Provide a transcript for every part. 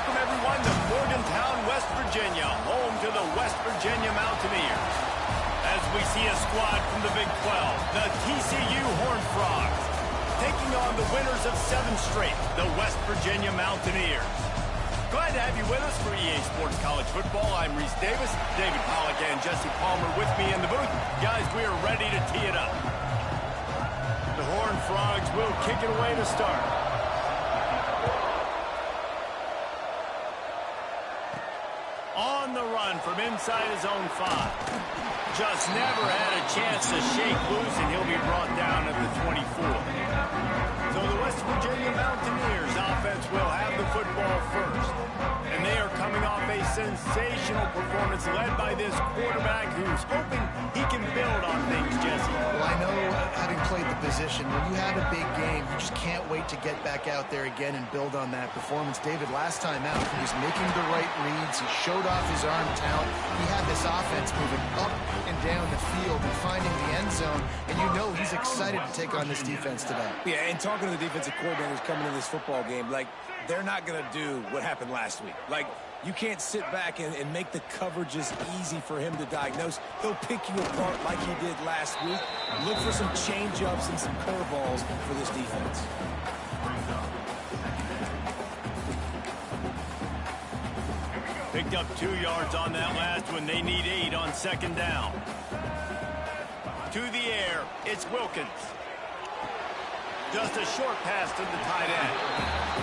welcome everyone to Morgantown, West Virginia, home to the West Virginia Mountaineers. As we see a squad from the Big 12, the TCU Horned Frogs, taking on the winners of 7 straight, the West Virginia Mountaineers. Glad to have you with us for EA Sports College Football. I'm Reese Davis, David Pollack and Jesse Palmer with me in the booth. Guys, we are ready to tee it up. The Horned Frogs will kick it away to start. On the run from inside his own 5. Just never had a chance to shake loose, and he'll be brought down at the 24. So the West Virginia Mountaineers offense will have the football first. And they are coming off a sensational performance led by this quarterback who's hoping he can build on things, Jesse. Well, I know, having played the position, when you have a big game, you just can't wait to get back out there again and build on that performance. David, last time out, he was making the right reads. He showed off his arm talent. He had this offense moving up and down the field and finding the end zone. And you know he's excited to take on this defense today. Yeah, and talking to the defensive coordinators coming in this football game, like, they're not going to do what happened last week. Like, you can't sit back and make the coverages easy for him to diagnose. He'll pick you apart like he did last week. Look for some change-ups and some curveballs for this defense. Picked up 2 yards on that last one. They need 8 on second down. To the air, it's Wilkins. Just a short pass to the tight end.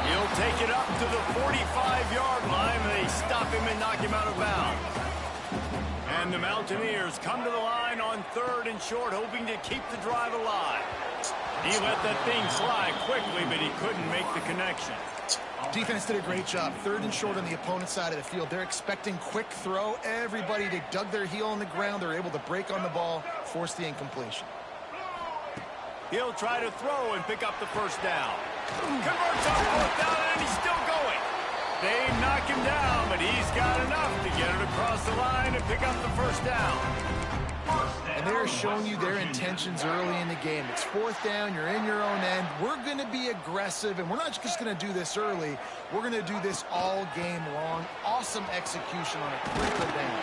He'll take it up to the 45-yard line. They stop him and knock him out of bounds. And the Mountaineers come to the line on 3rd and short, hoping to keep the drive alive. He let that thing slide quickly, but he couldn't make the connection. Defense did a great job. 3rd and short on the opponent's side of the field. They're expecting quick throw. Everybody, they dug their heel on the ground. They're able to break on the ball, force the incompletion. He'll try to throw and pick up the first down. Converts on 4th down, and he's still going. They knock him down, but he's got enough to get it across the line and pick up the first down. And they're showing you their intentions early in the game. It's 4th down, you're in your own end. We're going to be aggressive, and we're not just going to do this early. We're going to do this all game long. Awesome execution on a critical down.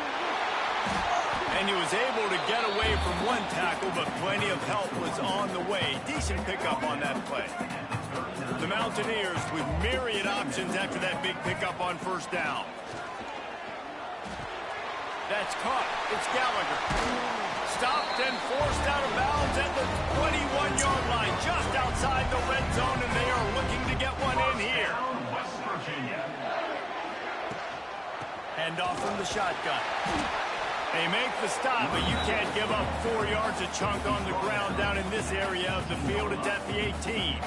And he was able to get away from one tackle, but plenty of help was on the way. Decent pickup on that play. The Mountaineers with myriad options after that big pickup on first down. That's caught. It's Gallagher. Stopped and forced out of bounds at the 21-yard line, just outside the red zone, and they are looking to get one in here. Hand off from the shotgun. They make the stop, but you can't give up 4 yards a chunk on the ground down in this area of the field. It's at the 18.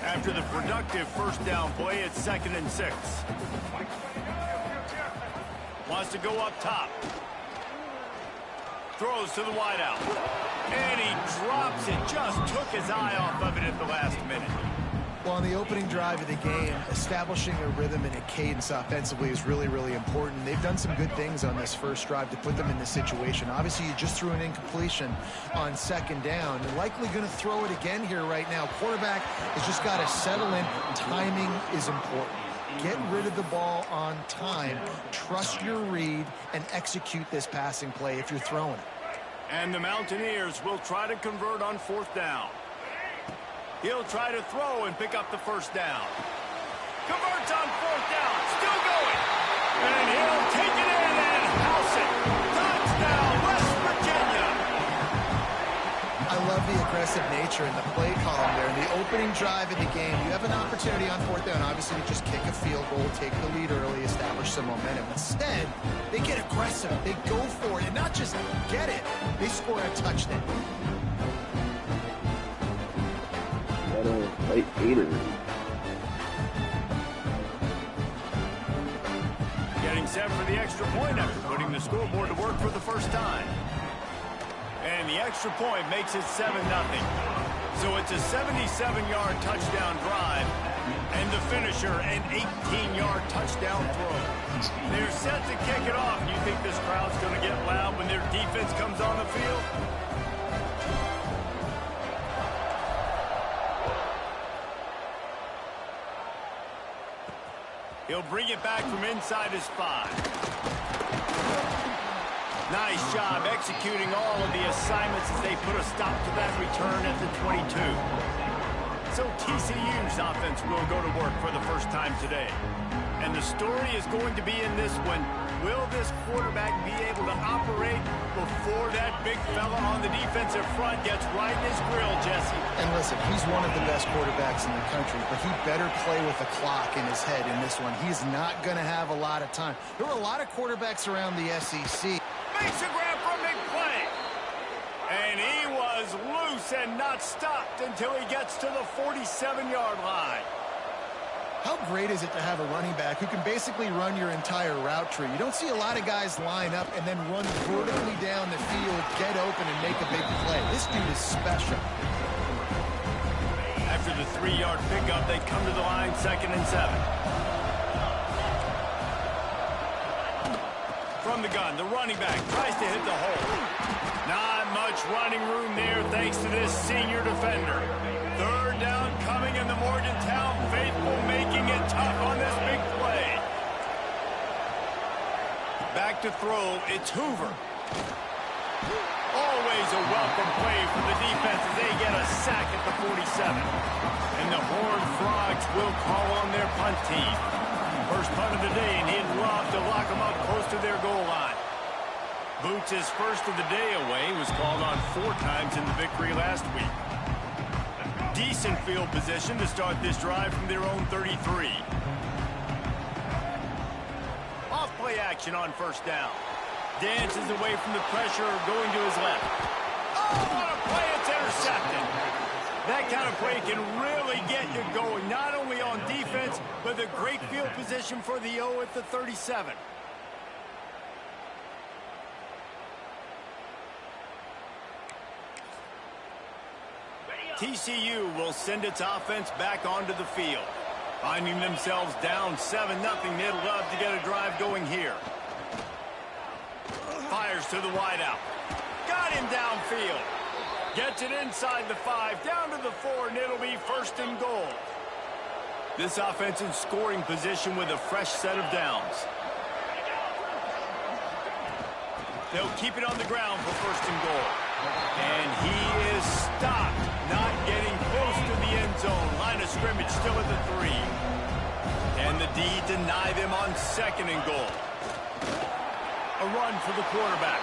After the productive first down play, it's 2nd and 6. Wants to go up top. Throws to the wideout. And he drops it. Just took his eye off of it at the last minute. Well, on the opening drive of the game, establishing a rhythm and a cadence offensively is really, really important. They've done some good things on this first drive to put them in this situation. Obviously, you just threw an incompletion on 2nd down. You're likely going to throw it again here right now. Quarterback has just got to settle in. Timing is important. Get rid of the ball on time. Trust your read and execute this passing play if you're throwing it. And the Mountaineers will try to convert on 4th down. He'll try to throw and pick up the first down. Converts on 4th down. Still going. And he'll take it in and house it. Touchdown, West Virginia. I love the aggressive nature in the play column there. In the opening drive of the game, you have an opportunity on 4th down, obviously, to just kick a field goal, take the lead early, establish some momentum. Instead, they get aggressive. They go for it. And not just get it, they score a touchdown. Late Peter. Getting set for the extra point after putting the scoreboard to work for the first time. And the extra point makes it 7-0. So it's a 77-yard touchdown drive. And the finisher, an 18-yard touchdown throw. They're set to kick it off. You think this crowd's going to get loud when their defense comes on the field? He'll bring it back from inside his 5. Nice job executing all of the assignments as they put a stop to that return at the 22. So TCU's offense will go to work for the first time today. And the story is going to be in this one. Will this quarterback be able to operate before that big fella on the defensive front gets right in his grill, Jesse? And listen, he's one of the best quarterbacks in the country, but he better play with a clock in his head in this one. He's not going to have a lot of time. There were a lot of quarterbacks around the SEC. Makes a grab for a big play. And he was loose and not stopped until he gets to the 47-yard line. How great is it to have a running back who can basically run your entire route tree? You don't see a lot of guys line up and then run vertically down the field, get open, and make a big play. This dude is special. After the 3-yard pickup, they come to the line, 2nd and 7. From the gun, the running back tries to hit the hole. Not much running room there thanks to this senior defender. 3rd down coming, in the Morgantown faithful making it tough on this big play. Back to throw, it's Hoover. Always a welcome play for the defense as they get a sack at the 47. And the Horned Frogs will call on their punt team. First punt of the day, and he'd love to lock them up close to their goal line. Boots' first of the day away was called on 4 times in the victory last week. Decent field position to start this drive from their own 33. Off play action on 1st down. Dances away from the pressure, going to his left. Oh, what a play! It's intercepted. That kind of play can really get you going, not only on defense, but a great field position for the O at the 37. TCU will send its offense back onto the field. Finding themselves down 7-0, they'd love to get a drive going here. Fires to the wideout. Got him downfield. Gets it inside the 5, down to the 4, and it'll be 1st and goal. This offense in scoring position with a fresh set of downs. They'll keep it on the ground for 1st and goal. And he is stopped, not getting close to the end zone. Line of scrimmage still at the 3. And the D deny them on 2nd and goal. A run for the quarterback.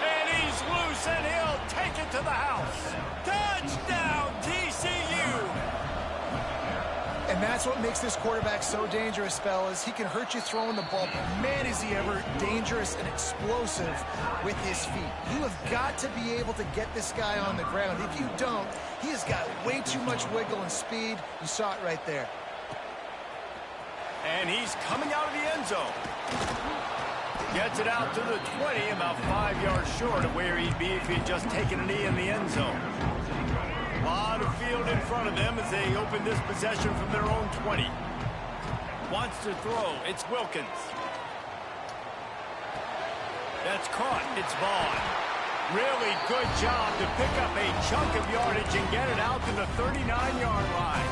And he's loose, and he'll take it to the house. Touchdown, TCU! And that's what makes this quarterback so dangerous, fellas. He can hurt you throwing the ball, but man, is he ever dangerous and explosive with his feet. You have got to be able to get this guy on the ground. If you don't, he has got way too much wiggle and speed. You saw it right there. And he's coming out of the end zone. Gets it out to the 20, about 5 yards short of where he'd be if he'd just taken a knee in the end zone. A lot of field in front of them as they open this possession from their own 20. Wants to throw. It's Wilkins. That's caught. It's Vaughn. Really good job to pick up a chunk of yardage and get it out to the 39-yard line.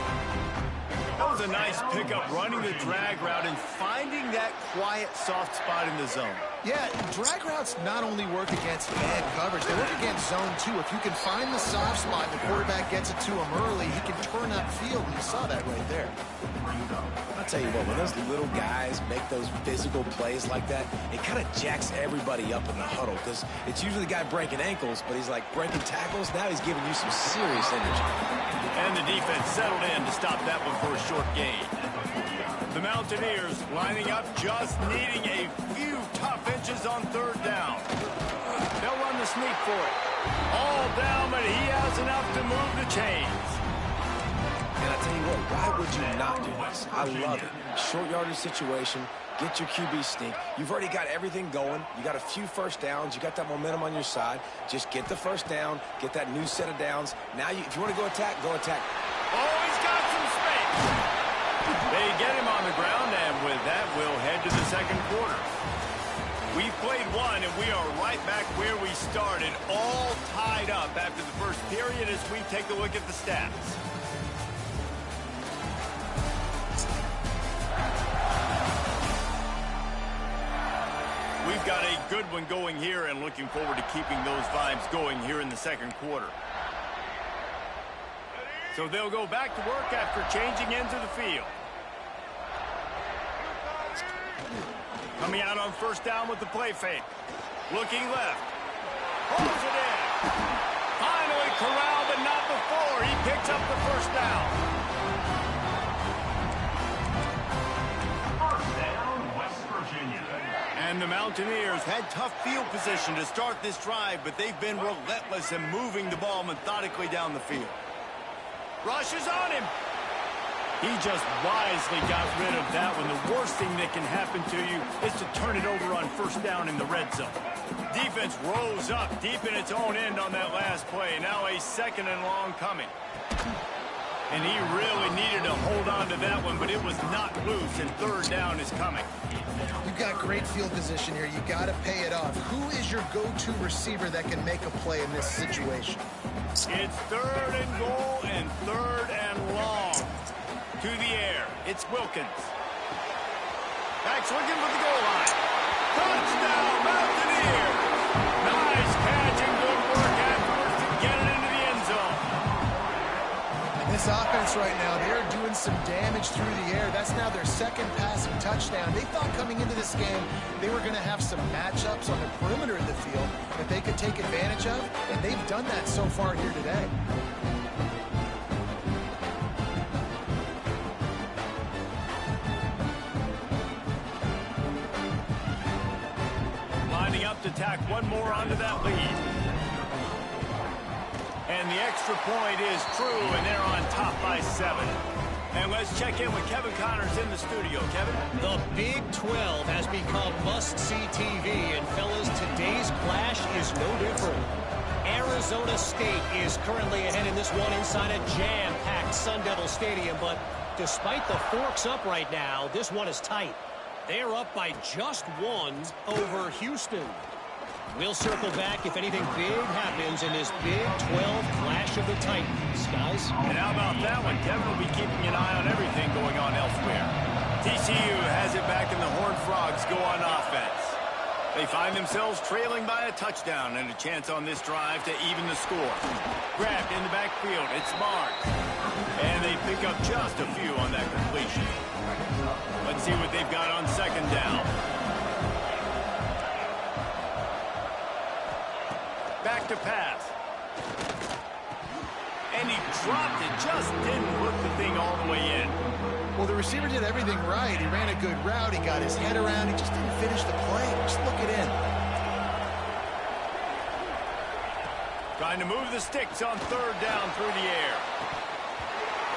That was a nice pickup, running the drag route and finding that quiet, soft spot in the zone. Yeah, drag routes not only work against man coverage, they work against zone too. If you can find the soft spot and the quarterback gets it to him early, he can turn upfield, and you saw that right there. I'll tell you what, when those little guys make those physical plays like that, it kind of jacks everybody up in the huddle, because it's usually the guy breaking ankles, but he's like breaking tackles. Now he's giving you some serious energy. And the defense settled in to stop that one for a short gain. The Mountaineers lining up, just needing a few tough inches on 3rd down. They'll run the sneak for it. All down, but he has enough to move the chains. And I tell you what, why would you not do this? I love it. Short yardage situation, get your QB sneak. You've already got everything going. You got a few 1st downs. You got that momentum on your side. Just get the 1st down, get that new set of downs. Now, if you want to go attack, go attack. Oh, he's got some space. They get him on the ground, and with that, we'll head to the 2nd quarter. We've played one, and we are right back where we started, all tied up after the first period as we take a look at the stats. got a good one going here and looking forward to keeping those vibes going here in the second quarter. So they'll go back to work after changing into the field. Coming out on first down with the play fake. Looking left. Holds it in. Finally corralled, but not before. He picks up the first down. First down, West Virginia. And the Mountaineers had tough field position to start this drive, but they've been relentless in moving the ball methodically down the field. Rushes on him. He just wisely got rid of that one. The worst thing that can happen to you is to turn it over on first down in the red zone. Defense rose up deep in its own end on that last play. Now a second and long coming. And he really needed to hold on to that one, but it was not loose, and third down is coming. You've got great field position here. You got to pay it off. Who is your go-to receiver that can make a play in this situation? It's third and goal and third and long. To the air. It's Wilkins. Back swinging for the goal line. Touchdown, Mountaineers! Nice catch and good work afterwards to get it into the end zone. And this offense right now, they're doing some damage through the air. That's now their second passing touchdown. They thought coming into this game they were going to have some matchups on the perimeter of the field that they could take advantage of, and they've done that so far here today. To tack one more onto that lead. And the extra point is true, and they're on top by 7. And let's check in with Kevin Connors in the studio. Kevin? The Big 12 has become must-see TV, and fellas, today's clash is no different. Arizona State is currently ahead in this one inside a jam-packed Sun Devil Stadium, but despite the forks up right now, this one is tight. They're up by just 1 over Houston. We'll circle back if anything big happens in this Big 12 clash of the Titans, guys. And how about that one? Kevin will be keeping an eye on everything going on elsewhere. TCU has it back, and the Horned Frogs go on offense. They find themselves trailing by a touchdown and a chance on this drive to even the score. Grabbed in the backfield. It's Marks. And they pick up just a few on that completion. Let's see what they've got on second down. Back to pass. And he dropped it. Just didn't hook the thing all the way in. Well, the receiver did everything right. He ran a good route. He got his head around. He just didn't finish the play. Just look it in. Trying to move the sticks on third down through the air.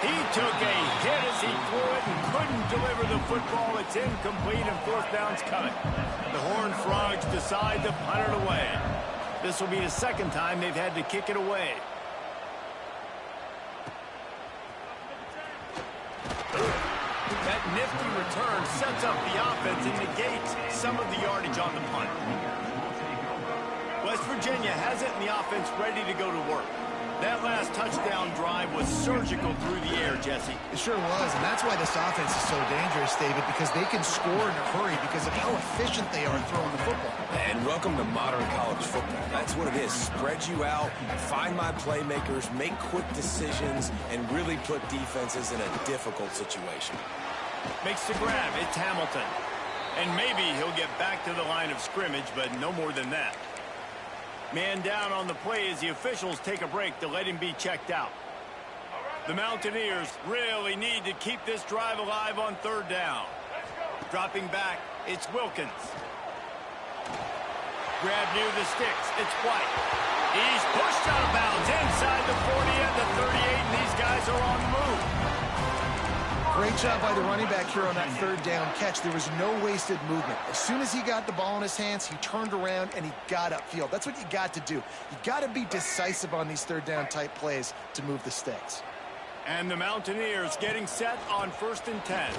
He took a hit as he threw it and couldn't deliver the football. It's incomplete, and fourth down's coming. The Horned Frogs decide to punt it away. This will be the second time they've had to kick it away. That nifty return sets up the offense and negates some of the yardage on the punt. West Virginia has it, and the offense ready to go to work. That last touchdown drive was surgical through the air, Jesse. It sure was, and that's why this offense is so dangerous, David, because they can score in a hurry because of how efficient they are throwing the football. And welcome to modern college football. That's what it is. Spread you out, find my playmakers, make quick decisions, and really put defenses in a difficult situation. Makes the grab. It's Hamilton. And maybe he'll get back to the line of scrimmage, but no more than that. Man down on the play as the officials take a break to let him be checked out. The Mountaineers really need to keep this drive alive on third down. Dropping back, it's Wilkins. Grab near the sticks, it's White. He's pushed out of bounds inside the 40 and the 38, and these guys are on the move. Great job by the running back here on that third down catch. There was no wasted movement. As soon as he got the ball in his hands, he turned around and he got upfield. That's what you got to do. You got to be decisive on these third down type plays to move the sticks. And the Mountaineers getting set on 1st and 10.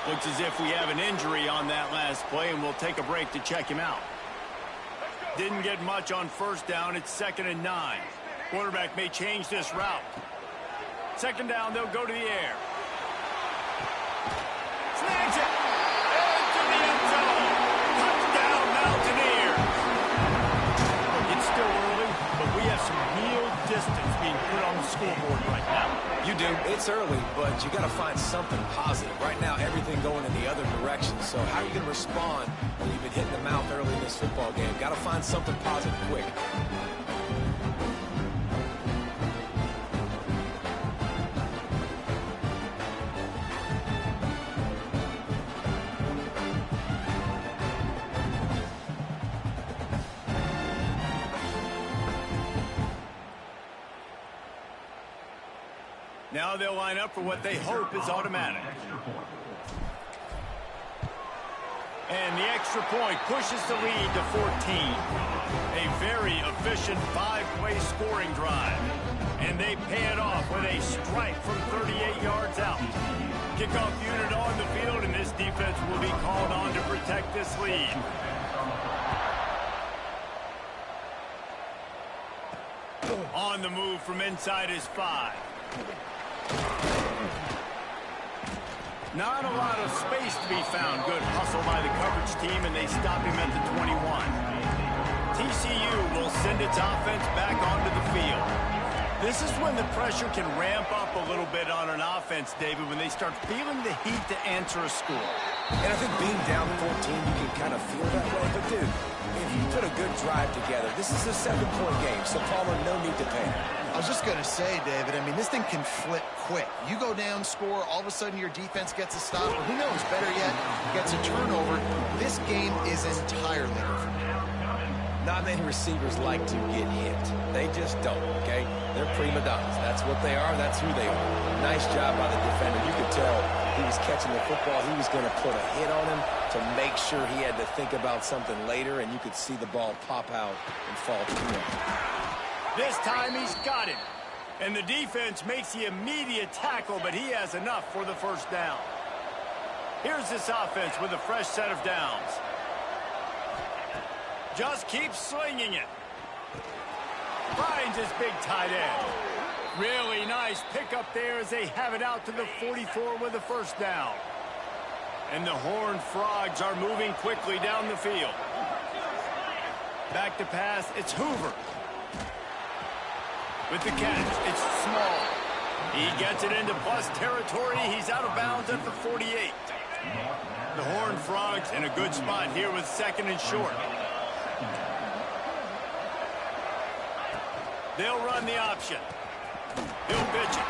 Looks as if we have an injury on that last play, and we'll take a break to check him out. Didn't get much on first down. It's 2nd and 9. Quarterback may change this route. Second down, they'll go to the air. Snags it! Into the end zone! Mountaineers. It's still early, but we have some real distance being put on the scoreboard right now. You do. It's early, but you got to find something positive. Right now, everything going in the other direction. So how are you going to respond when you've been hitting the mouth early in this football game? Got to find something positive quick. Now they'll line up for what they hope is automatic. And the extra point pushes the lead to 14. A very efficient five-play scoring drive. And they pay it off with a strike from 38 yards out. Kickoff unit on the field, and this defense will be called on to protect this lead. On the move from inside his 5. Not a lot of space to be found. Good hustle by the coverage team, and they stop him at the 21. TCU will send its offense back onto the field. This is when the pressure can ramp up a little bit on an offense, David, when they start feeling the heat to answer a score. And I think being down 14, you can kind of feel that way. But, dude, if you put a good drive together, this is a 7-point game, so Palmer, no need to panic. I was just going to say, David, I mean, this thing can flip quick. You go down, score, all of a sudden your defense gets a stop, or who knows, better yet, gets a turnover. This game is entirely different. Not many receivers like to get hit. They just don't, okay? They're prima donnas. That's what they are. That's who they are. Nice job by the defender. You could tell he was catching the football. He was going to put a hit on him to make sure he had to think about something later, and you could see the ball pop out and fall through him. This time he's got him. And the defense makes the immediate tackle, but he has enough for the first down. Here's this offense with a fresh set of downs. Just keeps slinging it. Finds his big tight end. Really nice pickup there as they have it out to the 44 with a first down. And the Horned Frogs are moving quickly down the field. Back to pass, it's Hoover. With the catch, it's Small. He gets it into plus territory. He's out of bounds at the 48. The Horned Frogs in a good spot here with second and short. They'll run the option. He'll pitch it.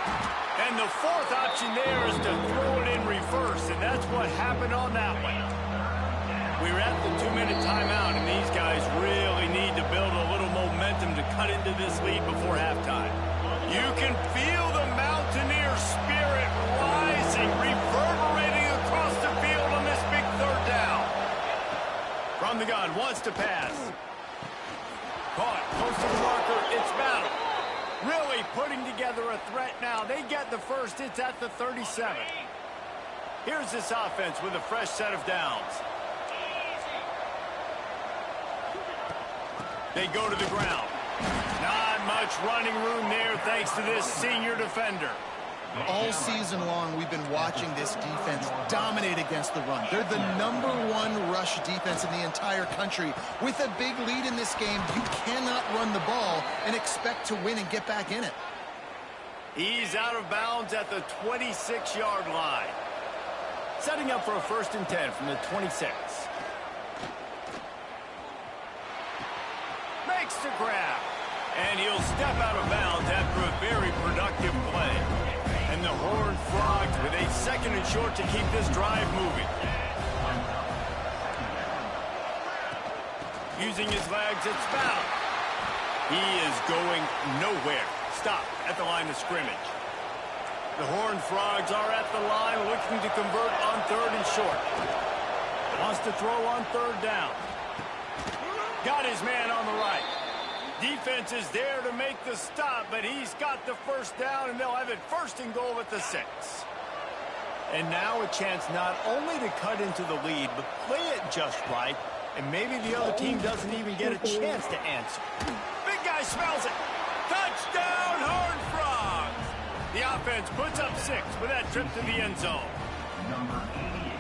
And the fourth option there is to throw it in reverse, and that's what happened on that one. We're at the 2-minute timeout, and these guys really need to build a little momentum to cut into this lead before halftime. You can feel the Mountaineer spirit rising, reverberating across the field on this big third down. From the gun, wants to pass. Caught, close to the marker, it's Battle. Really putting together a threat now. They get the first, it's at the 37. Here's this offense with a fresh set of downs. They go to the ground. Not much running room there thanks to this senior defender. All season long, we've been watching this defense dominate against the run. They're the #1 rush defense in the entire country. With a big lead in this game, you cannot run the ball and expect to win and get back in it. He's out of bounds at the 26-yard line. Setting up for a 1st and 10 from the 26. Makes the grab. And he'll step out of bounds after a very productive play. And the Horned Frogs with a 2nd and short to keep this drive moving. Using his legs, it's Battle. He is going nowhere. Stop at the line of scrimmage. The Horned Frogs are at the line looking to convert on 3rd and short. Wants to throw on 3rd down. Got his man on the right. Defense is there to make the stop, but he's got the first down, and they'll have it 1st and goal at the 6. And now a chance not only to cut into the lead, but play it just right, and maybe the other team doesn't even get a chance to answer. Big guy smells it. Touchdown, Horned Frogs! The offense puts up 6 with that trip to the end zone.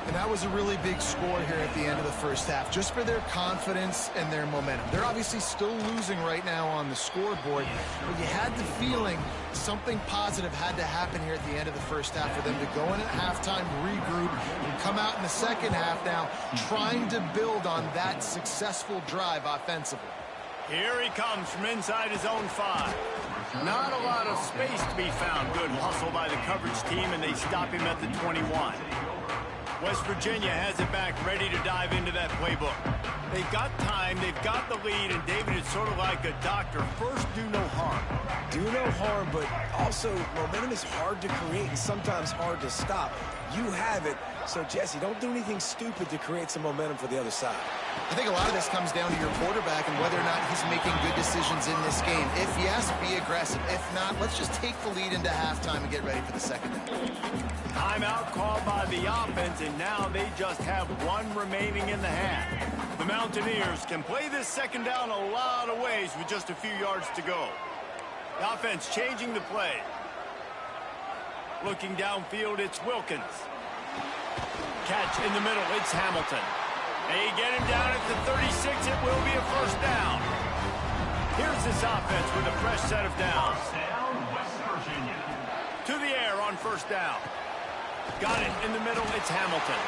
And that was a really big score here at the end of the first half, just for their confidence and their momentum. They're obviously still losing right now on the scoreboard, but you had the feeling something positive had to happen here at the end of the first half for them to go in at halftime, regroup, and come out in the second half now trying to build on that successful drive offensively. Here he comes from inside his own 5. Not a lot of space to be found. Good hustle by the coverage team, and they stop him at the 21. West Virginia has it back, ready to dive into that playbook. They've got time, they've got the lead, and David, it's sort of like a doctor. First, do no harm. Do no harm, but also momentum is hard to create and sometimes hard to stop. You have it, so Jesse, don't do anything stupid to create some momentum for the other side. I think a lot of this comes down to your quarterback and whether or not he's making good decisions in this game. If yes, be aggressive. If not, let's just take the lead into halftime and get ready for the second half. Timeout called by the offense, and now they just have one remaining in the half. The Mountaineers can play this second down a lot of ways with just a few yards to go. The offense changing the play. Looking downfield, it's Wilkins. Catch in the middle, it's Hamilton. They get him down at the 36. It will be a first down. Here's this offense with a fresh set of downs. Down, West Virginia. To the air on first down. Got it in the middle. It's Hamilton.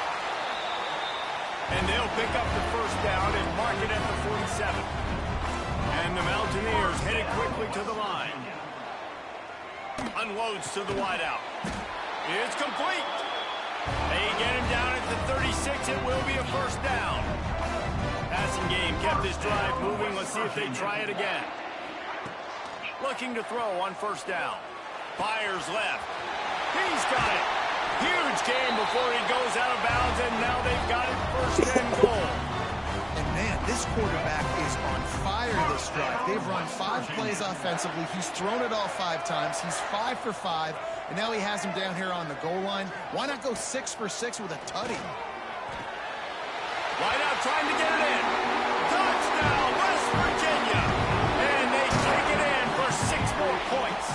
And they'll pick up the first down and mark it at the 47. And the Mountaineers headed quickly to the line. Unloads to the wideout. It's complete. They get him down at the 36. It will be a first down. Passing game kept this drive moving. Let's see if they try it again. Looking to throw on first down. Fires left. He's got it. Huge game before he goes out of bounds, and now they've got it first and goal. And man, this quarterback is on fire this drive. They've run 5 plays offensively. He's thrown it all 5 times. He's 5 for 5, and now he has him down here on the goal line. Why not go 6 for 6 with a tutty? Wideout trying to get it in. Touchdown, West Virginia. And they take it in for 6 more points.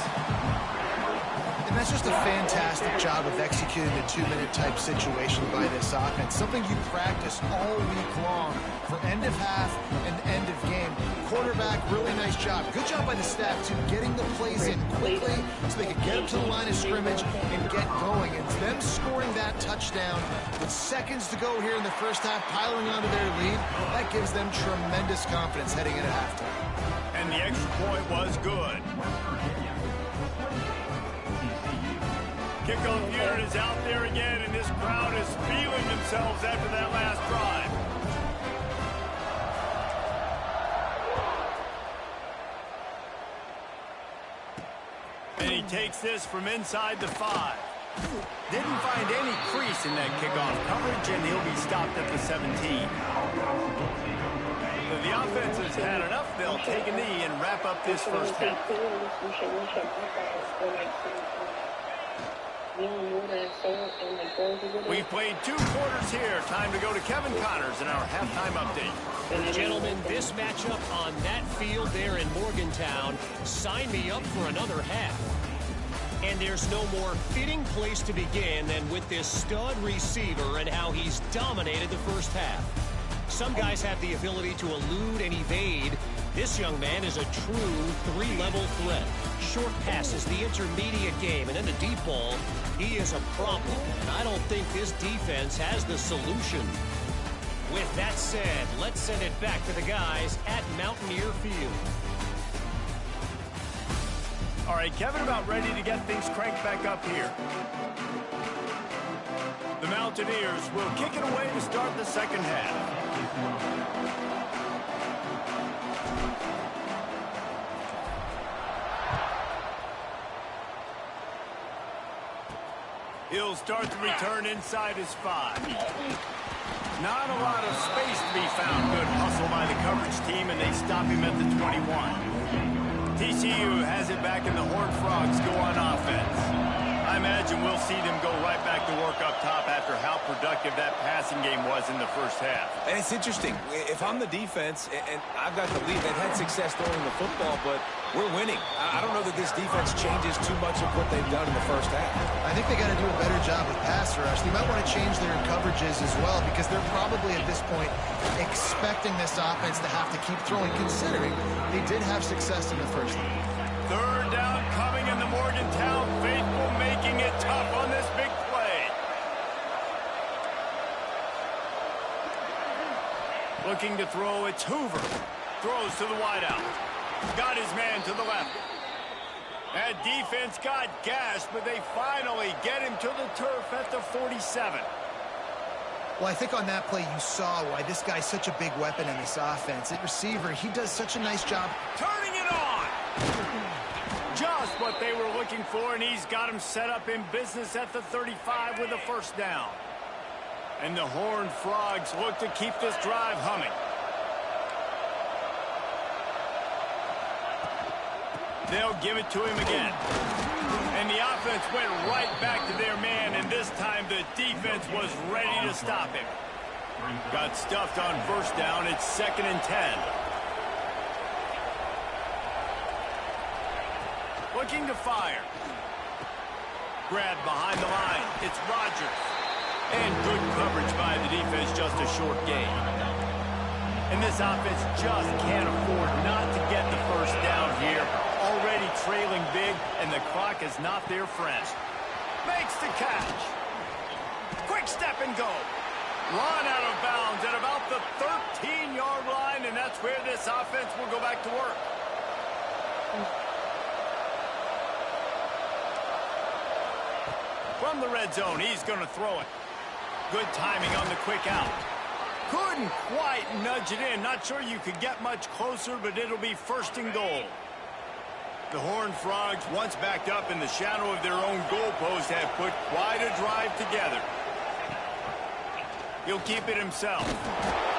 And that's just a fantastic job of executing the 2-minute type situation by this offense. Something you practice all week long for end of half and end of game. Quarterback, really nice job. Good job by the staff, too, getting the plays in quickly so they could get up to the line of scrimmage and get going. And them scoring that touchdown with seconds to go here in the first half, piling onto their lead, that gives them tremendous confidence heading into halftime. And the extra point was good. Kickoff unit is out there again, and this crowd is feeling themselves after that last drive. And he takes this from inside the 5. Didn't find any crease in that kickoff coverage, and he'll be stopped at the 17. So the offense has had enough. They'll take a knee and wrap up this first half. We've played 2 quarters here. Time to go to Kevin Connors in our halftime update. Gentlemen, this matchup on that field there in Morgantown, sign me up for another half. And there's no more fitting place to begin than with this stud receiver and how he's dominated the first half. Some guys have the ability to elude and evade. This young man is a true 3-level threat. Short passes, the intermediate game, and then the deep ball. He is a problem, and I don't think this defense has the solution. With that said, let's send it back to the guys at Mountaineer Field. All right, Kevin about ready to get things cranked back up here. The Mountaineers will kick it away to start the second half. He'll start the return inside his 5. Not a lot of space to be found. Good hustle by the coverage team, and they stop him at the 21. TCU has it back, and the Horned Frogs go on offense. I imagine we'll see them go right back to work up top after how productive that passing game was in the first half. And it's interesting. If I'm the defense, and I've got the lead, they've had success throwing the football, but we're winning. I don't know that this defense changes too much of what they've done in the first half. I think they got to do a better job with pass rush. They might want to change their coverages as well because they're probably at this point expecting this offense to have to keep throwing, considering they did have success in the first half. Third down coming in the Morgantown faithful, making it tough on this big play. Looking to throw, it's Hoover. Throws to the wideout. Got his man to the left. That defense got gashed, but they finally get him to the turf at the 47. Well, I think on that play you saw why this guy's such a big weapon in this offense. At receiver, he does such a nice job turning it on. Just what they were looking for, and he's got him set up in business at the 35 with a first down. And the Horned Frogs look to keep this drive humming. They'll give it to him again. And the offense went right back to their man, and this time the defense was ready to stop him. Got stuffed on first down. It's 2nd and 10. Looking to fire. Grab behind the line. It's Rodgers. And good coverage by the defense, just a short gain. And this offense just can't afford not to get the first down here. Already trailing big, and the clock is not their friend. Makes the catch. Quick step and go. Run out of bounds at about the 13-yard line, and that's where this offense will go back to work. From the red zone, he's going to throw it. Good timing on the quick out. Couldn't quite nudge it in. Not sure you could get much closer, but it'll be 1st and goal. The Horned Frogs, once backed up in the shadow of their own goalpost, have put quite a drive together. He'll keep it himself.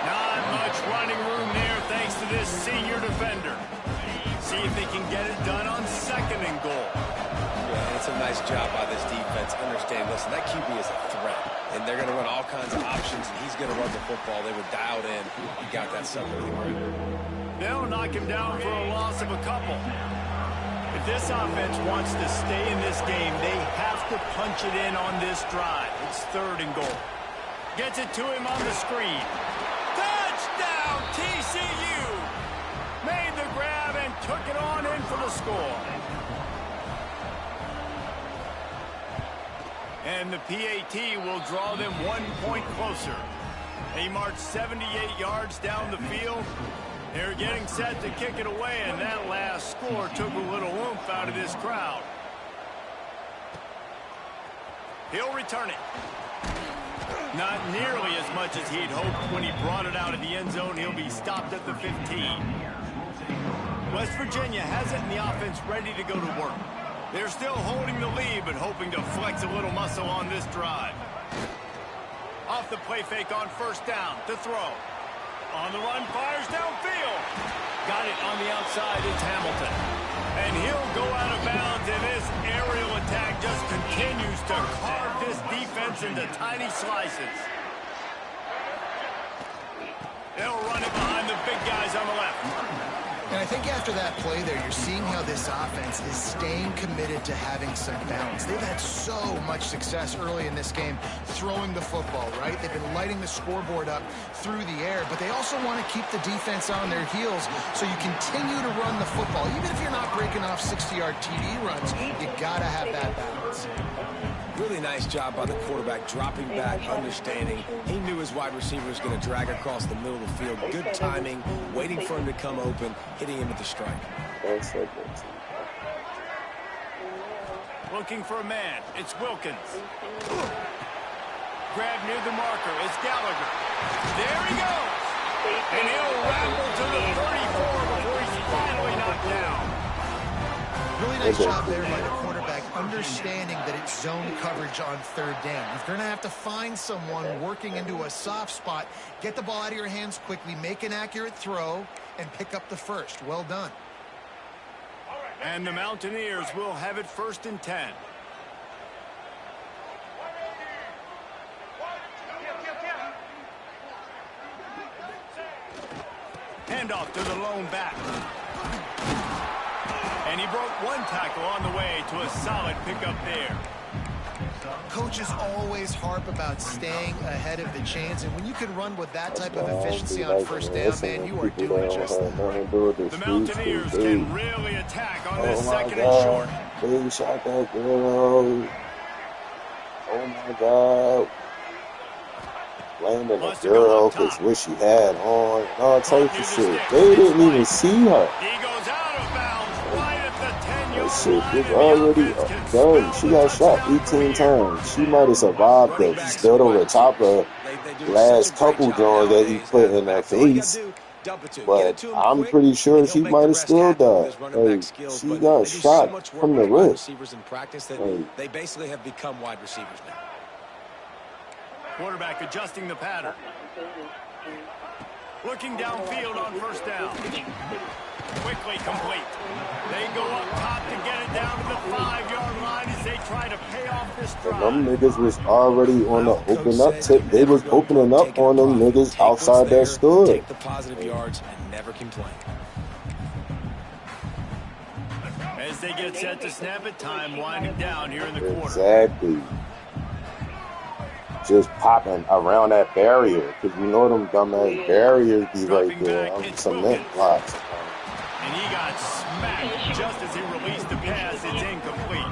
Not much running room there thanks to this senior defender. See if they can get it done on 2nd and goal. Yeah, it's a nice job by this defense. Understand, listen, that QB is a threat. And they're going to run all kinds of options, and he's going to run the football. They were dialed in. He got that sucker really right. They'll knock him down for a loss of a couple. If this offense wants to stay in this game, they have to punch it in on this drive. It's 3rd and goal. Gets it to him on the screen. Touchdown, TCU! Made the grab and took it on in for the score. And the PAT will draw them 1 point closer. They march 78 yards down the field. They're getting set to kick it away, and that last score took a little oomph out of this crowd. He'll return it. Not nearly as much as he'd hoped when he brought it out of the end zone. He'll be stopped at the 15. West Virginia has it in the offense ready to go to work. They're still holding the lead, but hoping to flex a little muscle on this drive. Off the play fake on 1st down to throw. On the run, fires downfield. Got it on the outside, it's Hamilton. And he'll go out of bounds, and this aerial attack just continues to carve this defense into tiny slices. They'll run it behind the big guys on the left. And I think after that play there, you're seeing how this offense is staying committed to having some balance. They've had so much success early in this game throwing the football, right? They've been lighting the scoreboard up through the air, but they also want to keep the defense on their heels so you continue to run the football. Even if you're not breaking off 60-yard TD runs, you got to have that balance. Really nice job by the quarterback, dropping back, understanding. He knew his wide receiver was going to drag across the middle of the field. Good timing, waiting for him to come open, hitting him with the strike. Looking for a man. It's Wilkins. Grab near the marker. It's Gallagher. There he goes. And he'll ramble to the 34 before he's finally knocked down. Really nice job there by the quarterback, understanding that it's zone coverage on 3rd down. If you're going to have to find someone working into a soft spot, get the ball out of your hands quickly, make an accurate throw, and pick up the first. Well done. And the Mountaineers will have it 1st and 10. handoff to the lone back. And he broke one tackle on the way to a solid pickup there. Coaches always harp about staying ahead of the chains, and when you can run with that type of efficiency on first down, man, you are doing just that. The Mountaineers can really attack on this second and short. Big shot that girl. Oh my God. Blaming the girl because what she had on and all types of shit. They didn't even see her. He goes out of bounds right at the 10-yard That shit was already done. She got shot 18 times. She might have survived that. She stood over the top of the last couple joints that he put in her face. But I'm pretty sure she might have still died. Like, she got shot from the wrist. They basically have become wide receivers now. Quarterback adjusting the pattern. Looking downfield on first down. Quickly complete. They go up top to get it down to the 5-yard line as they try to pay off this drive. Them niggas was already on the open up tip. They was opening up on them niggas outside that stood. Take the positive yards and never complain. As they get set to snap it, time winding down here in the quarter. Exactly. Just popping around that barrier, because you know them dumbass barriers be right there on cement blocks. And he got smacked just as he released the pass. It's incomplete.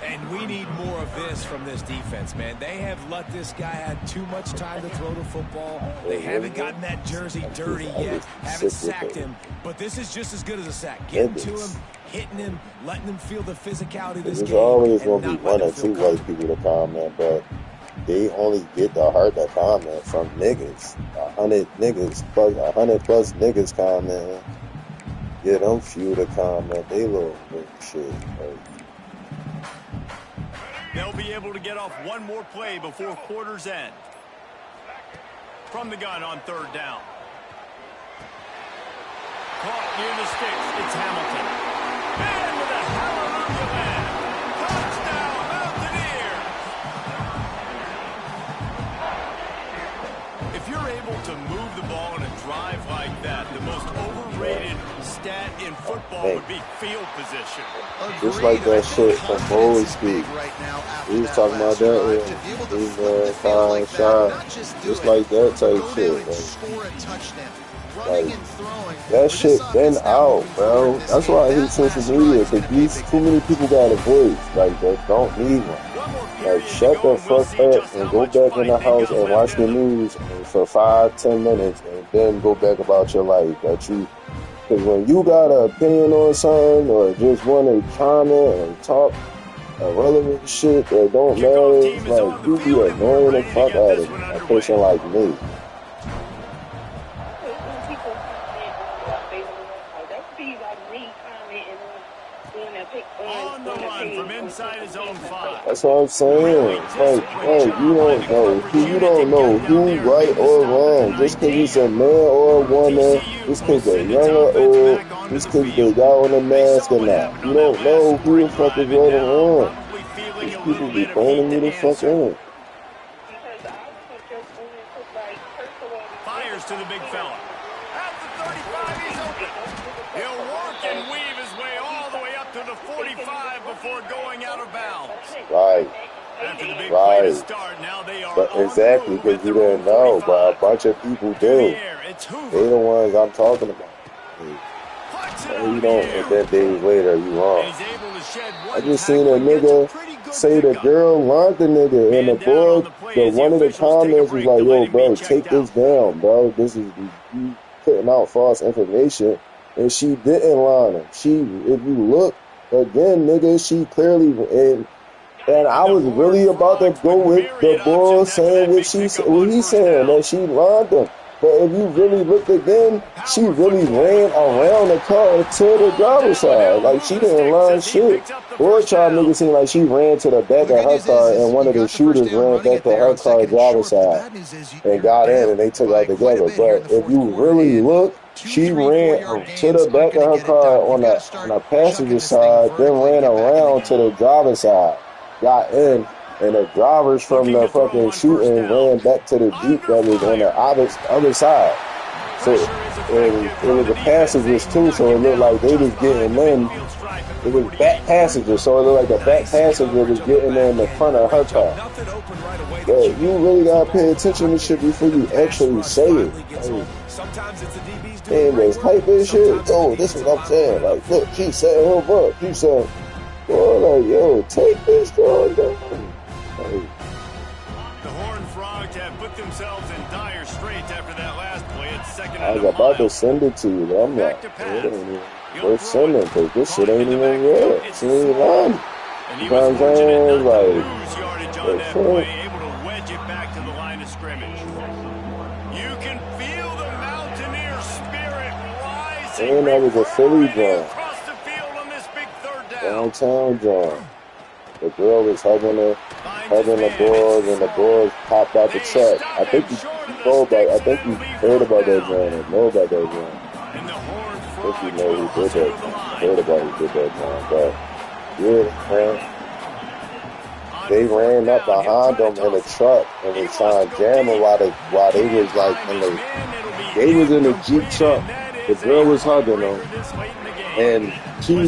And we need more of this from this defense, man. They have let this guy have too much time to throw the football. They haven't gotten that jersey dirty yet, haven't sacked him. But this is just as good as a sack. Getting to him, hitting him, letting him feel the physicality of this game. There's always going to be one or two white people to comment, but they only get the heart that comment from niggas. 100 plus niggas comment. Get them few to comment. They little shit. Like, they'll be able to get off one more play before quarter's end. From the gun on third down. Caught near the sticks. It's Hamilton. Man with a hallelujah land. Touchdown, Mountaineers. If you're able to move the ball in a drive like that, the most overrated stat in football would be field position. just like that shit from Bowie Speed. We was talking about that in fine shot. Just like that type shit. Like, that shit been out, bro. That's why I hate social media, because too many people got a voice, like, that don't need one. Like, shut the fuck up and go back in the house and watch the news for 5-10 minutes and then go back about your life. Because when you got an opinion on something or just want to comment and talk irrelevant shit that don't matter, it's like, you be annoying the fuck out of a person like me. On the run from inside his own 5. That's what I'm saying. Like, you don't know who right or wrong. Just because it's a man or a woman, just because they're young or old, just because they got on a mask or not. You don't know who the fuck is right or wrong. These people be phoning me the fuck in. Fires to the big fella. At the 35, he's open. He'll work and weave his way all the way up to the 45 before going out of bounds. Right. After the big play to start, now they are But exactly, because you didn't know, but a bunch of people do. They're the ones I'm talking about. You don't, and then days later, you wrong. I just seen a nigga say the girl loved the nigga, and the boy, one of the comments was like, yo, bro, take this down, bro. This is, you putting out false information. And she didn't line him. If you look, again, nigga, she clearly, and I was really about to go with the bull saying what he's saying, that she lined him. But if you really look again, she really ran around the car to the driver's side. Like, she didn't line shit. Boy tried to make it seem like she ran to the back of her car, and one of the shooters ran back to her car driver's side and got in, and they took out together. But if you really look, she ran to the back of her car on the passenger side, then ran around to the driver's side, got in, and the drivers from the fucking shooting ran back to the Jeep that was on the other side. So it was the passengers too, so it looked like they was getting in. It was back passengers, so it looked like the back passenger was getting in the front of her car. But you really gotta pay attention to shit before you actually say it. And was hype as shit. Oh, this is what I'm saying. Like, look, she set him up. She said, "Boy, like, yo, take this girl down." Like, the Horned Frogs have put themselves in dire straits after that last play. It's second I and was a about mile. to send it to you, but I'm like, we're sending because this shit ain't even real. She ain't lying. And he You know was what I'm fortunate saying? not to Like, lose yardage on that play, able to wedge it back to the line of scrimmage. You can feel the Mountaineer spirit rising. and that was a Philly drum. Across the field on this big third down. Downtown drum. The girl was hugging the boys, and the boys popped out the truck. I think you know about. I think you heard about that drum. Or know about that drum. And the Horned I think you Frogs know will who did hustle that. to the line. Heard about who did that drum, but yeah, man. They ran up behind them in the truck and was trying to jam them while they was like they was in the Jeep truck. The girl was hugging them, and she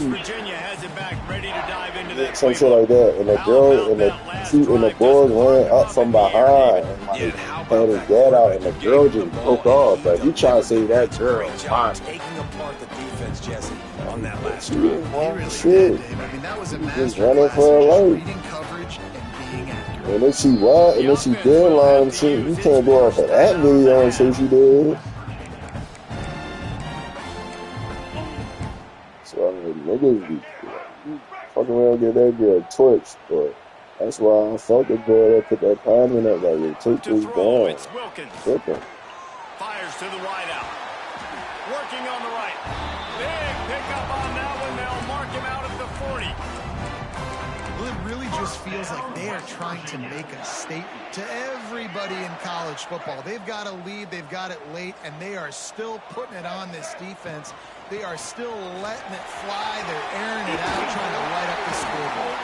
some shit like that. And the girl and the boys ran up from behind and like had his dad out, and the girl just broke off. But he tried to say that girl fine. Taking apart the defense, Jesse, on that last Shit, Dave. I mean, that was a just running for her masterclass in life. just reading coverage and being accurate. And then she what? And then she did line shit. You can't go off of that video and say she did. So I mean, niggas be fucking around get that girl torched, but that's why I fuck the girl that put that comment up like, yo, take this down. Tripping. Fires to the wide out. Working on the right. Big pickup on that one. They'll mark him out at the 40. Well, it really just feels like they are trying to make a statement to everybody in college football. They've got a lead, they've got it late, and they are still putting it on this defense. They are still letting it fly. They're airing it out, trying to light up the scoreboard.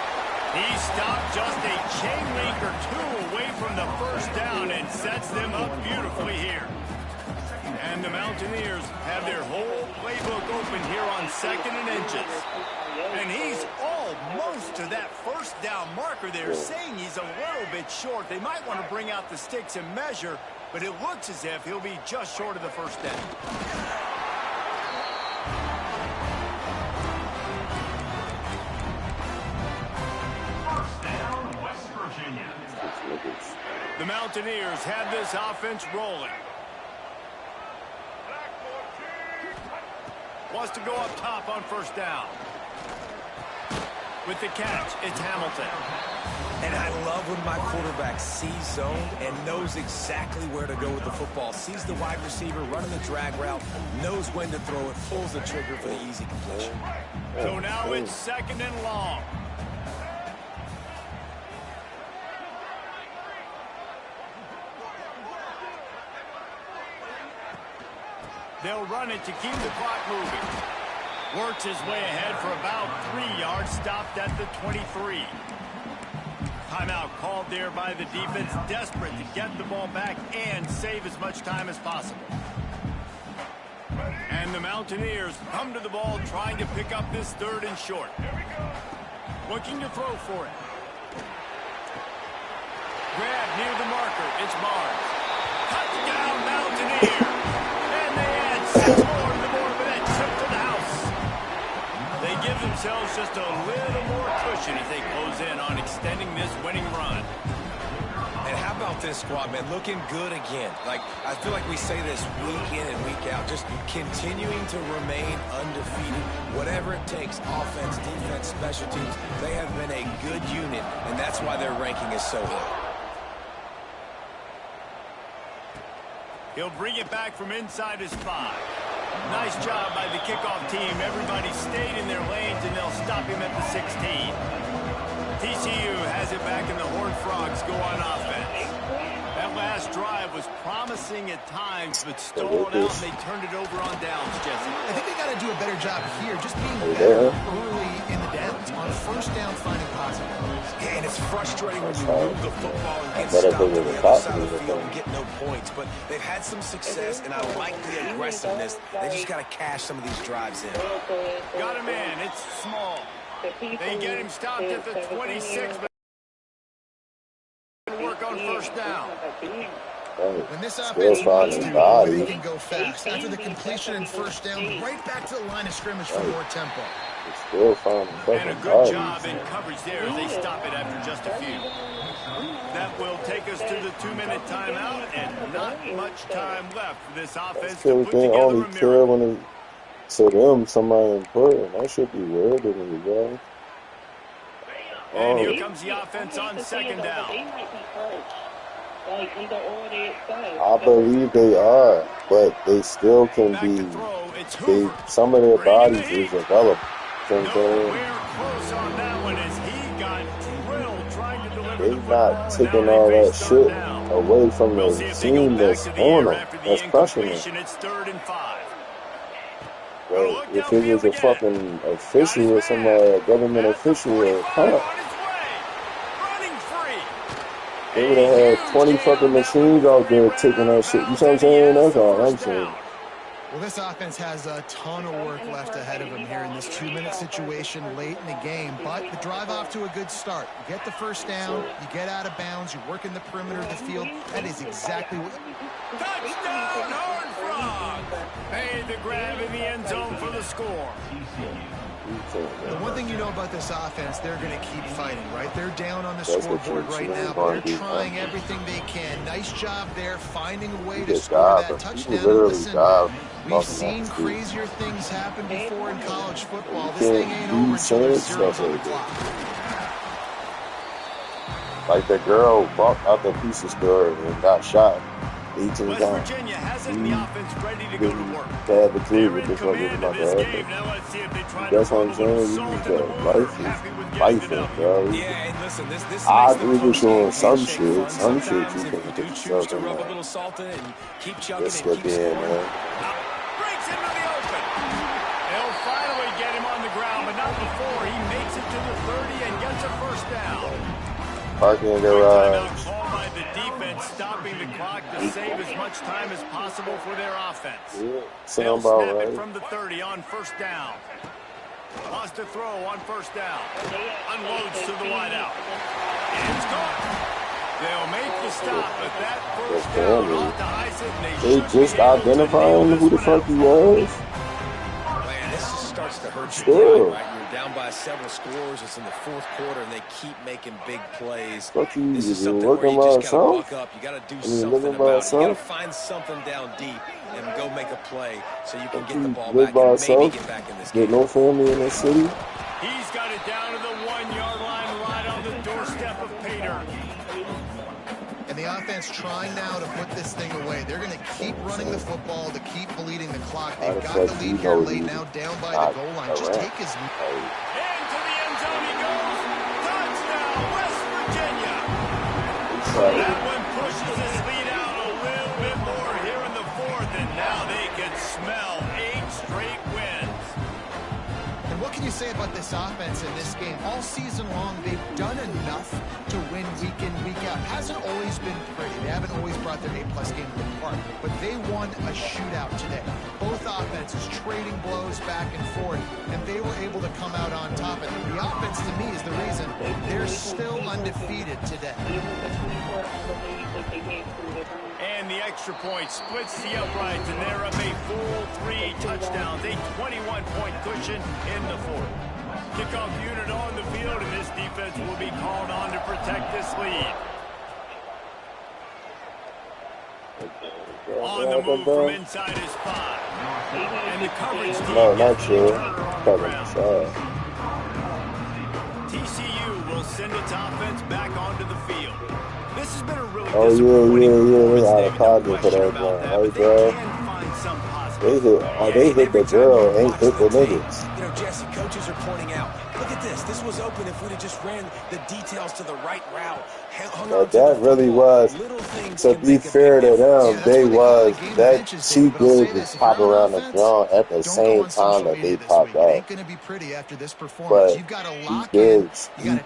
He stopped just a chain link or two away from the first down and sets them up beautifully here. And the Mountaineers have their whole playbook open here on 2nd and inches. And he's almost to that first down marker. They're saying he's a little bit short. They might want to bring out the sticks and measure, but it looks as if he'll be just short of the first down. First down, West Virginia. The Mountaineers have this offense rolling. Wants to go up top on first down. With the catch, it's Hamilton. And I love when my quarterback sees zone and knows exactly where to go with the football. Sees the wide receiver running the drag route, knows when to throw it, pulls the trigger for the easy completion. So now it's 2nd and long. They'll run it to keep the clock moving. Works his way ahead for about 3 yards, stopped at the 23. Timeout called there by the defense, desperate to get the ball back and save as much time as possible. And the Mountaineers come to the ball trying to pick up this 3rd and short. Looking to throw for it. Grab near the marker. It's Barnes. Touchdown, Mountaineers. And they add 6 more to the board with that trip to the house. They give themselves just a little more cushion as they close in on extending this winning run. And how about this squad, man? Looking good again. Like, I feel like we say this week in and week out, just continuing to remain undefeated. Whatever it takes, offense, defense, special teams, they have been a good unit, and that's why their ranking is so high. He'll bring it back from inside his 5. Nice job by the kickoff team. Everybody stayed in their lanes, and they'll stop him at the 16. TCU has it back, and the Horned Frogs go on offense. That last drive was promising at times, but stalled out, and they turned it over on downs, Jesse. I think they got to do a better job here, just being better early in the downs. On on first down finding positive numbers. Yeah, and it's frustrating when you move the football and get stopped on the other side of the field and get no points. But they've had some success, and I like the aggressiveness. They just got to cash some of these drives in. Got him in. It's small. They get him stopped at the 26, but work on first down. When this offense wants to, they can go fast. After the completion and first down, right back to the line of scrimmage for more tempo. And a good job in coverage there as they stop it after just a few. That will take us to the 2-minute timeout, and not much time left for this offense to put together only a care miracle. when it's to them, somebody important. That should be weird to me, bro. And here comes the offense on second down. I believe they are, but they still can be. Some of their bodies is available. Nowhere close on that one as he got drilled trying to deliver They're not taking all that shit away from the team that's on them, that's crushing them. It's 3rd and 5. But if it was a fucking official or somebody, a government official or cop, they would have had 20 fucking machines out there taking that shit. You see what I'm saying? That's all I'm saying. Well, this offense has a ton of work left ahead of them here in this 2-minute situation late in the game. But the drive off to a good start. You get the first down, you get out of bounds, you work in the perimeter of the field. That is exactly what... Touchdown, Horned Frogs! Made the grab in the end zone for the score. The one thing you know about this offense, they're going to keep fighting, right? They're down on the scoreboard right now, but they're trying everything they can. Nice job there, finding a way to score that touchdown. Listen, we've seen crazier things happen before in college football. This thing ain't over until there's zeros on the clock. Like the girl walked out the pizza store and got shot 18 times. West Virginia hasn't the offense ready to go to work. Bad the kid with this one about to happen. That's what I'm saying. Life is life, bro. Yeah, and listen, this I agree with you on some shit. Some shit you can do get choose yourself to in rub a there. little salt in it and keep chugging Just and slip keep in, scoring. man. Breaks into the open. They'll finally get him on the ground, but not before he makes it to the 30 and gets a first down. Parking Timeout garage. called by the defense, stopping the clock to save as much time as possible for their offense. Yeah, They'll sound about snap it right. from the 30 on first down. Lost to throw on first down. Unloads to the wideout. And it's gone. They'll make the stop, but that first down off to ice it, and They should just be able to identifying nail who the this one fuck he out. was. Man, this just starts to hurt Still. your pride, right? You're down by several scores. It's in the 4th quarter, and they keep making big plays. Fuck you, This is you something where working you by just got to yourself? buck up. You got to do I mean, something living by about it. You got to yourself? find something down deep and go make a play so you can Fuck get the you, ball live back by and maybe yourself? get back in this Get game. no family in this city? He's got it down to the 1-yard line, right on the doorstep of Pater. And the offense trying now to put this thing away. They're going to keep running the football to keep bleeding the clock. They've got the lead here late now, down by the goal line. Just take his... Into the end zone he goes. Touchdown, West Virginia. That one pushes this lead out a little bit more here in the 4th, and now they can smell 8 straight wins. And what can you say about this offense in this game? All season long, they've done enough to win week in, week out. Hasn't always been pretty. They haven't always brought their A-plus game to the park, but they won a shootout today. Both offenses trading blows back and forth, and they were able to come out on top. And the offense, to me, is the reason they're still undefeated today. And the extra point splits the uprights, and they're up a full 3 touchdowns, a 21-point cushion in the 4th. Kickoff unit on the field, and this defense will be called on to protect this lead. On the move from inside his 5. And the coverage team No, not gets you. the turner on the ground. TCU will send its offense back onto the field. This has been a really disappointing They out of performance. pocket for that one, right, bro? They can find some They positive. hit the girl, ain't hit the niggas. You know, Jesse, coaches are pointing out, look at this. This was open if we'd have just ran the details to the right route. But that really was, to be fair to them, they was, that she did just pop around the drum at the same time that they popped out. But he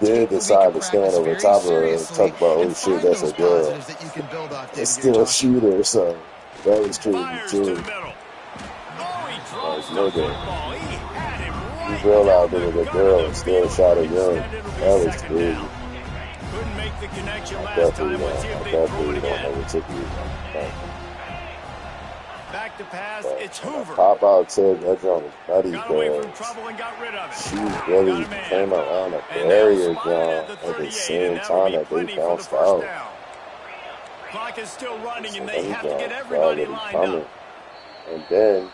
did decide to stand over top of her and talk about, oh shit, that's a girl. It's still a shooter, so that was crazy too. Like, nigga, you realized it was a girl and still shot a young. That was crazy. Couldn't make the connection I last time. Let's see definitely if they don't throw it again. know what took you. Back to pass, it's Hoover. Pop out to that joint was nutty, Got away from because trouble and got rid of it. she really came around the barrier joint at the same time that they bounced out. Clock is still running, and So they have to get everybody lined up. And then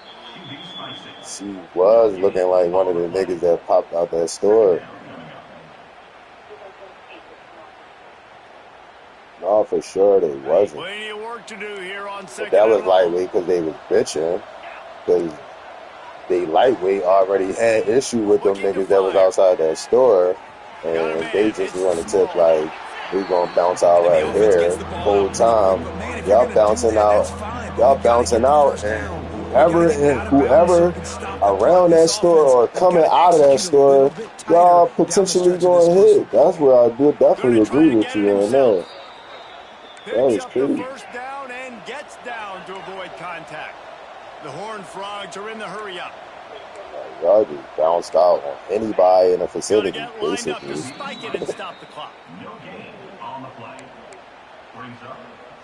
she was looking like one of the niggas that popped out that store. No, for sure they wasn't. Plenty of work to do here on second. But that was lightweight because they was bitching. Because they lightweight already had issue with them niggas that was outside that store. And they just wanted to like, we gonna bounce out right here the whole time. Y'all bouncing out. And whoever around that store or coming out of that store, y'all potentially going to hit. That's where I do definitely agree with you on that. That was crazy. First down and gets down to avoid contact. The Horned Frogs are in the hurry up. Y'all just bounced out on anybody in the facility, Get lined up to basically. spike it and stop the clock. No gain on the play. Brings up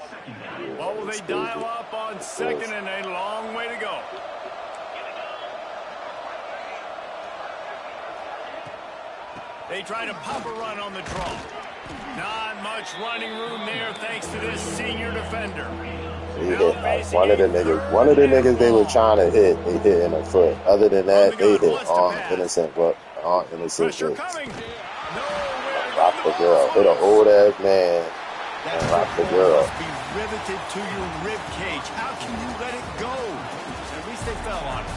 second down. What will they dial up on second and a long way to go? They try to pop a run on the draw. Not much running room there thanks to this senior defender. He hit one of the niggas they were trying to hit, they hit in the foot. Other than that, they hit on innocent hits. Rock the girl. Hit an old ass man and rock the girl. Must be riveted to your rib cage. How can you let it go? At least they fell on it.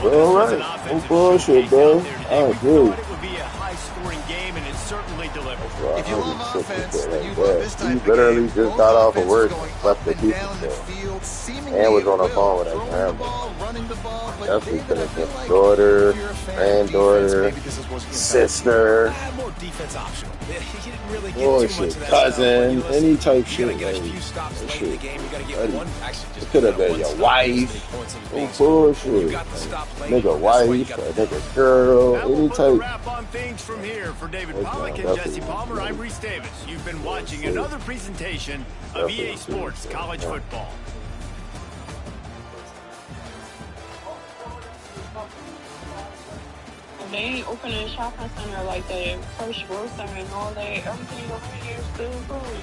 All right. No bullshit, bro. I agree. It would be a high-scoring game, and it certainly delivered. Well, If you love offense, like you love this he type of literally game. just got off of work, Going left the up and people down the there, field, seemingly and was on the at phone with will. her Throwing the grandma. ball, running the ball, but Definitely David, could I have feel been like daughter, if you're a fan of granddaughter, defense, maybe this is what's gonna sister, More defense optional. He didn't really get oh too much shit, of that cousin, stuff. any type You shit. gotta get a Like, few stops that late in shit. the game. You gotta get Buddy. one. Actually, just It could have been one your stop. wife, They points and no things. bullshit. You got the stop late. Nigga That's why you wife, got a the nigga girl, That will any put the type. wrap on things from here. For David That's Pollack and definitely- Jesse Palmer, I'm Reese Davis. You've been watching another presentation of EA Sports College Football. They ain't opening a shopping center like that. First grocer and all that. Everything over here is still good.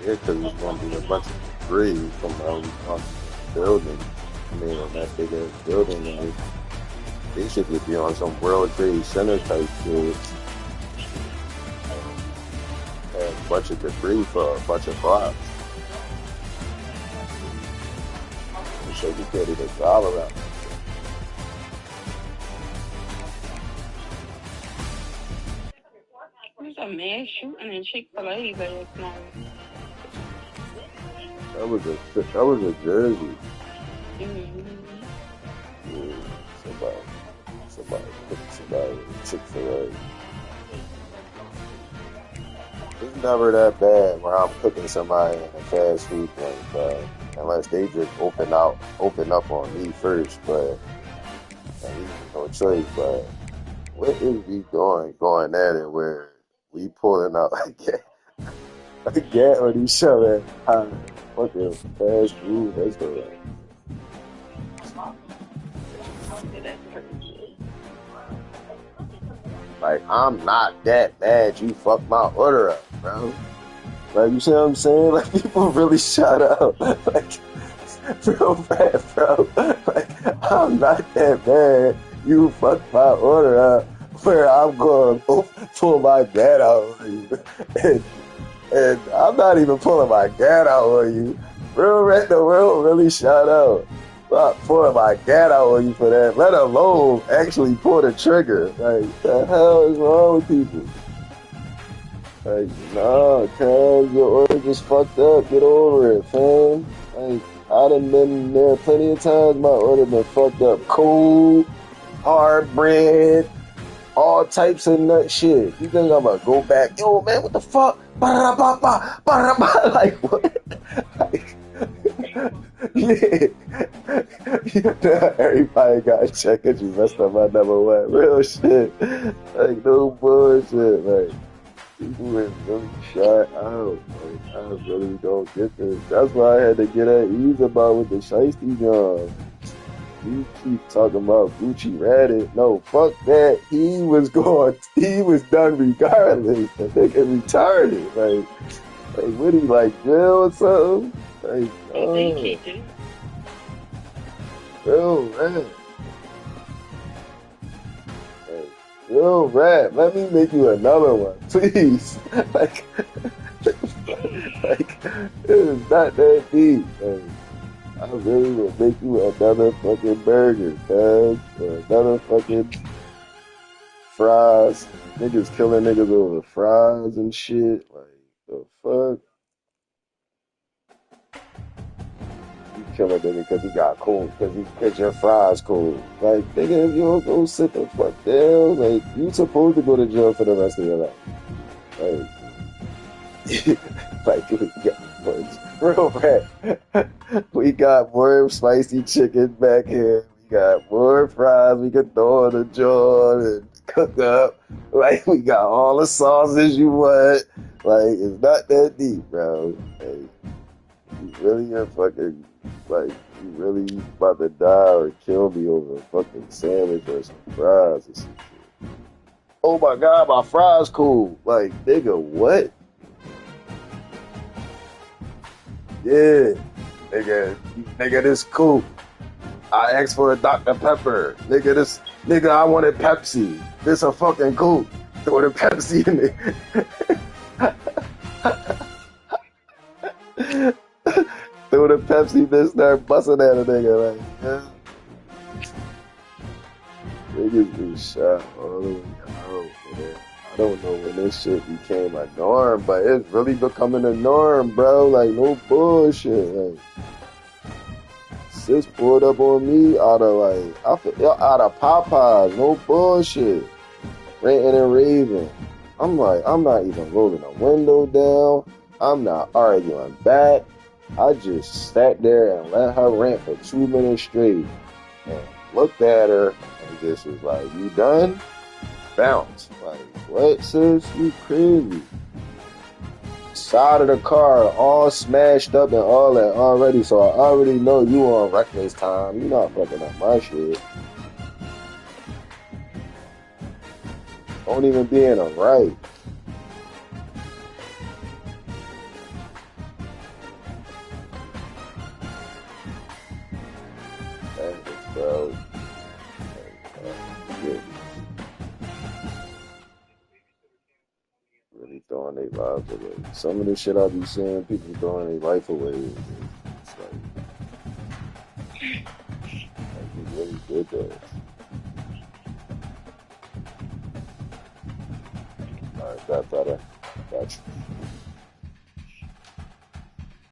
Yeah, because it's going to be a bunch of debris from on building. I mean, on that big ass building. And they should just be on some World Trade Center type shit. And a bunch of debris for a bunch of blocks. They should be ready to drive around. There's a mass shooting in Chick-fil-A last night. That was a jersey. Mm-hmm. Yeah, somebody Chick-fil-A. It's never that bad where I'm cooking somebody in a fast food place, unless they just open up on me first. But no choice. But what is we going at it where we pulling out again on each other? Fucking fast food restaurant. Like, I'm not that bad. You fucked my order up, bro. Like, you see what I'm saying? Like, people really shut up. Like, real bad, bro. Like, I'm not that bad. You fucked my order up. Where I'm going to pull my gat out on you. And I'm not even pulling my gat out on you. The world really shut out. For my God, I owe you for that. Let alone actually pull the trigger. Like, the hell is wrong with people? Like, nah, cuz your order just fucked up. Get over it, fam. Like, I done been there plenty of times. My order been fucked up. Cold, hard bread, all types of nut shit. You think I'm gonna go back? Yo, man, what the fuck? Ba-da-ba-ba, ba-da-ba. Like, what? Like, yeah. Everybody got a check and you messed up my number one. Real shit. Like, no bullshit. Like, people is really shot out. Like, I really don't get this. That's why I had to get at ease about with the shiesty job. You keep talking about Gucci Reddit. No, fuck that. He was done regardless. The nigga retarded. Like what he like jail or something? Like, I think he did. Real rap. Like, real rap. Let me make you another one, please. Like, it is not that deep. Like, I really will make you another fucking burger, cuz, or another fucking fries. Niggas killing niggas over fries and shit. Like, the fuck? You kill a nigga because he got cold, because your fries cold. Like, nigga, if you don't go sit the fuck down, like, you supposed to go to jail for the rest of your life. Like, real rap. We got more spicy chicken back here. We got more fries we can throw on the jar and cook up. Like, we got all the sauces you want. Like, it's not that deep, bro. Like, you really are fucking, like, you really about to die or kill me over a fucking sandwich or some fries or some shit. Oh my God, my fries cool. Like, nigga, what? Yeah, nigga, this cool. I asked for a Dr. Pepper. Nigga, I wanted Pepsi. This a fucking Coke. Throw the Pepsi in there. Throw the Pepsi, then start busting at a nigga. Like, yeah. Niggas be shot all the way out, man. I don't know when this shit became a norm, but it's really becoming a norm, bro. Like, no bullshit. Like, sis pulled up on me out of Popeyes, no bullshit. Ranting and raving. I'm like, I'm not even rolling the window down. I'm not arguing back. I just sat there and let her rant for 2 minutes straight and looked at her and just was like, you done? Bounce. Like, what, sis? You crazy. Side of the car all smashed up and all that already, so I already know you on reckless time. You not fucking up my shit. Don't even be in a right. Thanks, bro. Really throwing their lives away. Some of the shit I be seeing, people throwing their life away. It's like you really did that. Alright, got you.